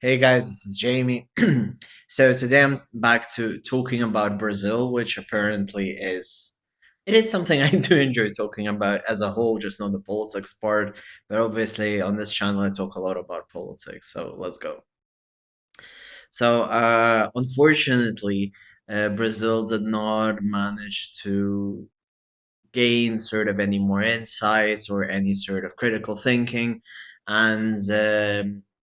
Hey guys, this is Jamie. So today I'm back to talking about Brazil, which apparently is something I do enjoy talking about as a whole, just not the politics part. But obviously on this channel I talk a lot about politics, so let's go. Unfortunately, Brazil did not manage to gain sort of any more insights or any sort of critical thinking, and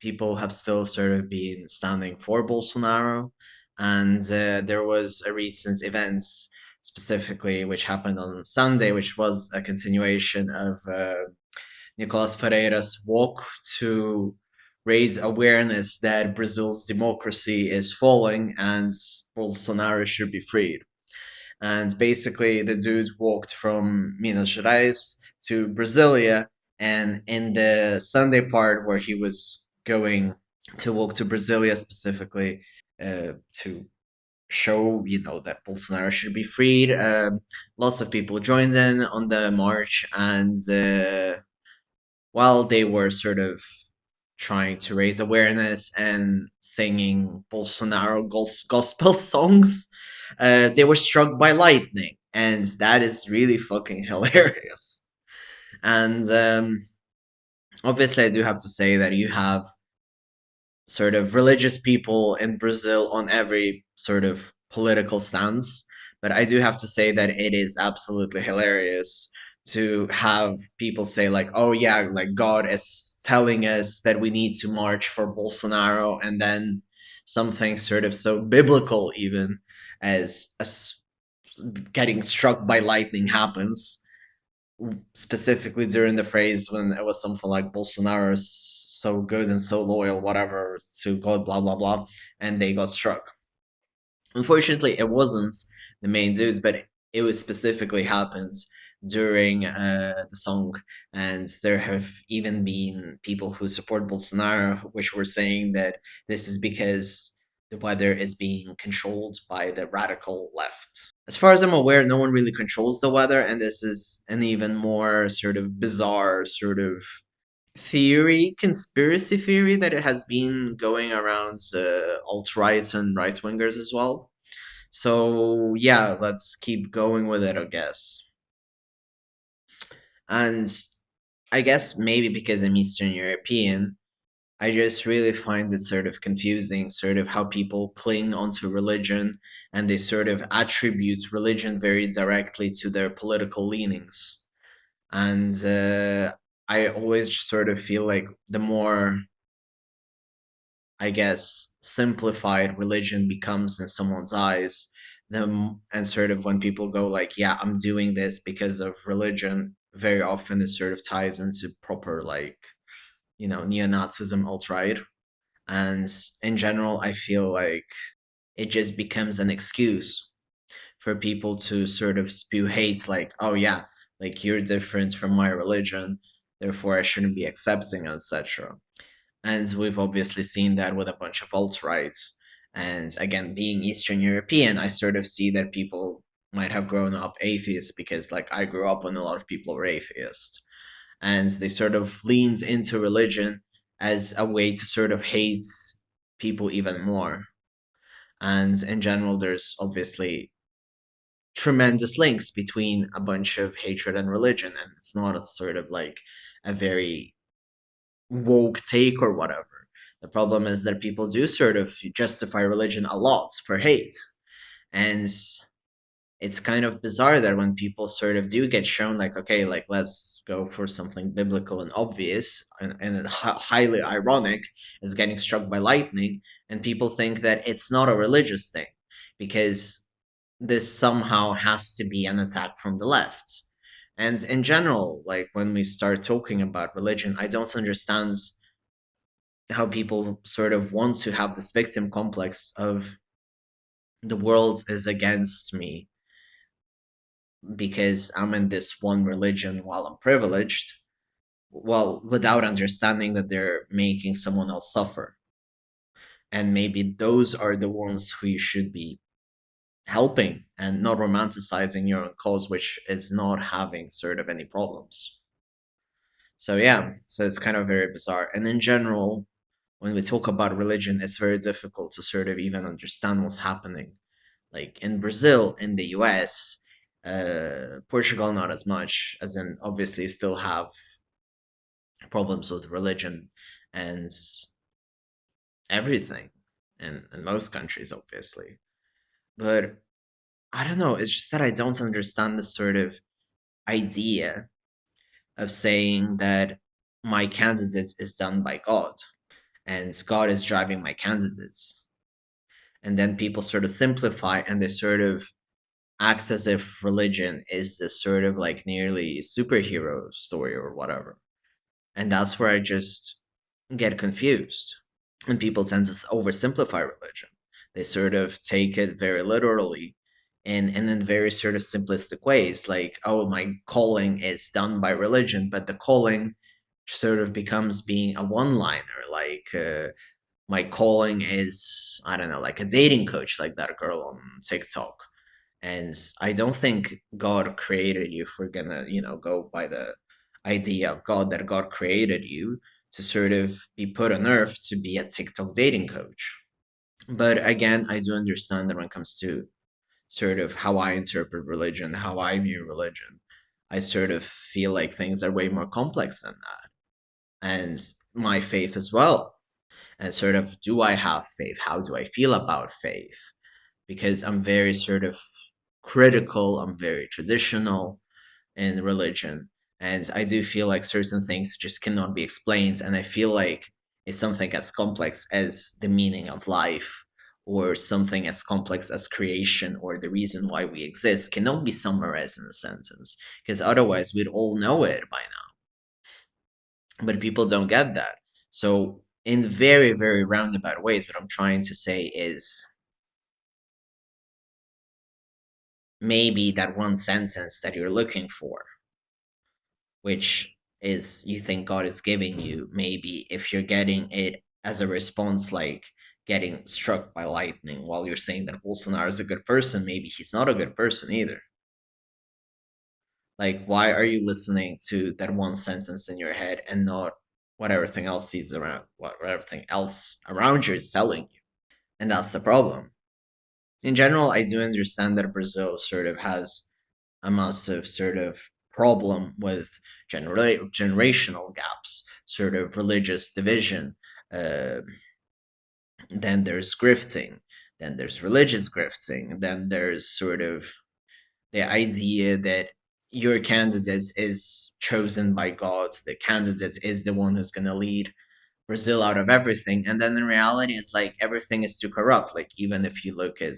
people have still sort of been standing for Bolsonaro. And there was a recent events specifically which happened on Sunday, which was a continuation of Nicolas Ferreira's walk to raise awareness that Brazil's democracy is falling and Bolsonaro should be freed. And basically, the dude walked from Minas Gerais to Brasilia. And in the Sunday part where he was going to walk to Brasilia specifically to show, that Bolsonaro should be freed, lots of people joined in on the march. And while they were sort of trying to raise awareness and singing Bolsonaro gospel songs, they were struck by lightning, and that is really fucking hilarious. And obviously, I do have to say that you have sort of religious people in Brazil on every sort of political stance. But I do have to say that it is absolutely hilarious to have people say like, "Oh yeah, like God is telling us that we need to march for Bolsonaro," and then something sort of so biblical even as getting struck by lightning happens, specifically during the phrase when it was something like Bolsonaro is so good and so loyal, whatever, to God, blah blah blah, and they got struck. Unfortunately, it wasn't the main dudes, but it was specifically happens during the song, and there have even been people who support Bolsonaro, which were saying that this is because the weather is being controlled by the radical left. As far as I'm aware, no one really controls the weather, and this is an even more sort of bizarre sort of conspiracy theory that it has been going around alt right and right wingers as well. So yeah, let's keep going with it, I guess. And I guess maybe because I'm Eastern European, I just really find it sort of confusing, sort of how people cling onto religion and they sort of attribute religion very directly to their political leanings. And I always sort of feel like the more, I guess, simplified religion becomes in someone's eyes, and sort of when people go like, "Yeah, I'm doing this because of religion," very often it sort of ties into proper like, neo-Nazism, alt-right. And in general, I feel like it just becomes an excuse for people to sort of spew hate, like, "Oh yeah, like you're different from my religion, therefore I shouldn't be accepting," etc. And we've obviously seen that with a bunch of alt rights. And again, being Eastern European, I sort of see that people might have grown up atheists because, like, I grew up when a lot of people were atheists. And they sort of leans into religion as a way to sort of hate people even more. And in general, there's obviously tremendous links between a bunch of hatred and religion. And it's not a sort of like a very woke take or whatever. The problem is that people do sort of justify religion a lot for hate. And it's kind of bizarre that when people sort of do get shown, like, okay, like, let's go for something biblical and obvious and highly ironic as getting struck by lightning, and people think that it's not a religious thing because this somehow has to be an attack from the left. And in general, like when we start talking about religion, I don't understand how people sort of want to have this victim complex of the world is against me because I'm in this one religion while I'm privileged, well, without understanding that they're making someone else suffer. And maybe those are the ones who you should be helping and not romanticizing your own cause, which is not having sort of any problems. So, yeah, so it's kind of very bizarre. And in general, when we talk about religion, it's very difficult to sort of even understand what's happening. Like in Brazil, in the US, Portugal, not as much, as in obviously still have problems with religion and everything, in most countries, obviously. But I don't know, it's just that I don't understand this sort of idea of saying that my candidates is done by God and God is driving my candidates. And then people sort of simplify and they sort of acts as if religion is this sort of like nearly superhero story or whatever. And that's where I just get confused. And people tend to oversimplify religion. They sort of take it very literally and in very sort of simplistic ways, like, oh, my calling is done by religion, but the calling sort of becomes being a one liner, like, my calling is, I don't know, like a dating coach, like that girl on TikTok. And I don't think God created you, if we're gonna, go by the idea of God, that God created you to sort of be put on earth to be a TikTok dating coach. But again, I do understand that when it comes to sort of how I interpret religion, how I view religion, I sort of feel like things are way more complex than that. And my faith as well. And sort of, do I have faith? How do I feel about faith? Because I'm very sort of critical, I'm very traditional in religion. And I do feel like certain things just cannot be explained. And I feel like it's something as complex as the meaning of life, or something as complex as creation, or the reason why we exist, cannot be summarized in a sentence. Because otherwise, we'd all know it by now. But people don't get that. So, in very, very roundabout ways, what I'm trying to say is, maybe that one sentence that you're looking for, which is you think God is giving you, maybe if you're getting it as a response, like getting struck by lightning while you're saying that Bolsonaro is a good person, maybe he's not a good person either. Like, why are you listening to that one sentence in your head and not what everything else sees around, what everything else around you is telling you? And that's the problem. In general, I do understand that Brazil sort of has a massive sort of problem with generational gaps, sort of religious division. Uh, then there's grifting, then there's religious grifting, then there's sort of the idea that your candidate is chosen by God, the candidate is the one who's going to lead Brazil out of everything. And then in reality, it's like everything is too corrupt. Like, even if you look at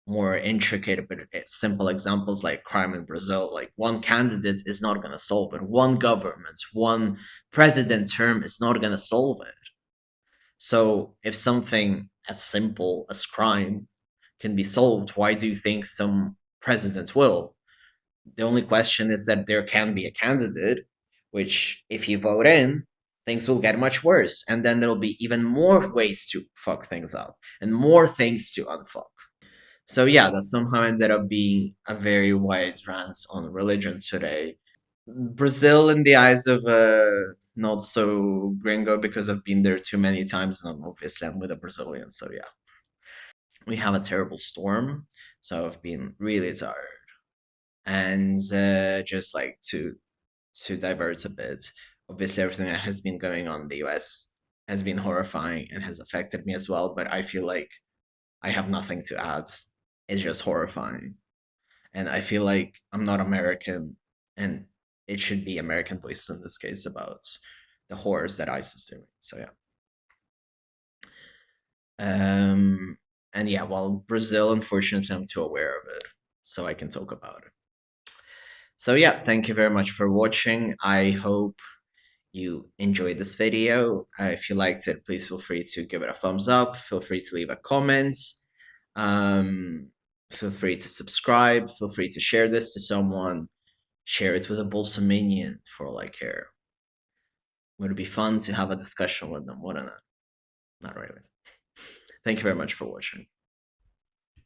more intricate but simple examples like crime in Brazil, like one candidate is not going to solve it. One government, one president term is not going to solve it. So if something as simple as crime can be solved, why do you think some president will? The only question is that there can be a candidate, which, if you vote in, things will get much worse. And then there'll be even more ways to fuck things up and more things to unfuck. So, yeah, that somehow ended up being a very wide rant on religion today. Brazil, in the eyes of not so gringo, because I've been there too many times, and obviously I'm with a Brazilian. So, yeah, we have a terrible storm. So, I've been really tired. And just like to divert a bit, obviously everything that has been going on in the US has been horrifying and has affected me as well, but I feel like I have nothing to add. It's just horrifying. And I feel like I'm not American, and it should be American voice in this case about the horrors that ISIS is doing. So yeah. And yeah, well, Brazil, unfortunately, I'm too aware of it, so I can talk about it. So yeah, thank you very much for watching. I hope you enjoyed this video. If you liked it, please feel free to give it a thumbs up. Feel free to leave a comment. Um, Feel free to subscribe. Feel free to share this to someone. Share it with a Bolsominion for all I care. Would it be fun to have a discussion with them? Wouldn't it? Not really. Thank you very much for watching.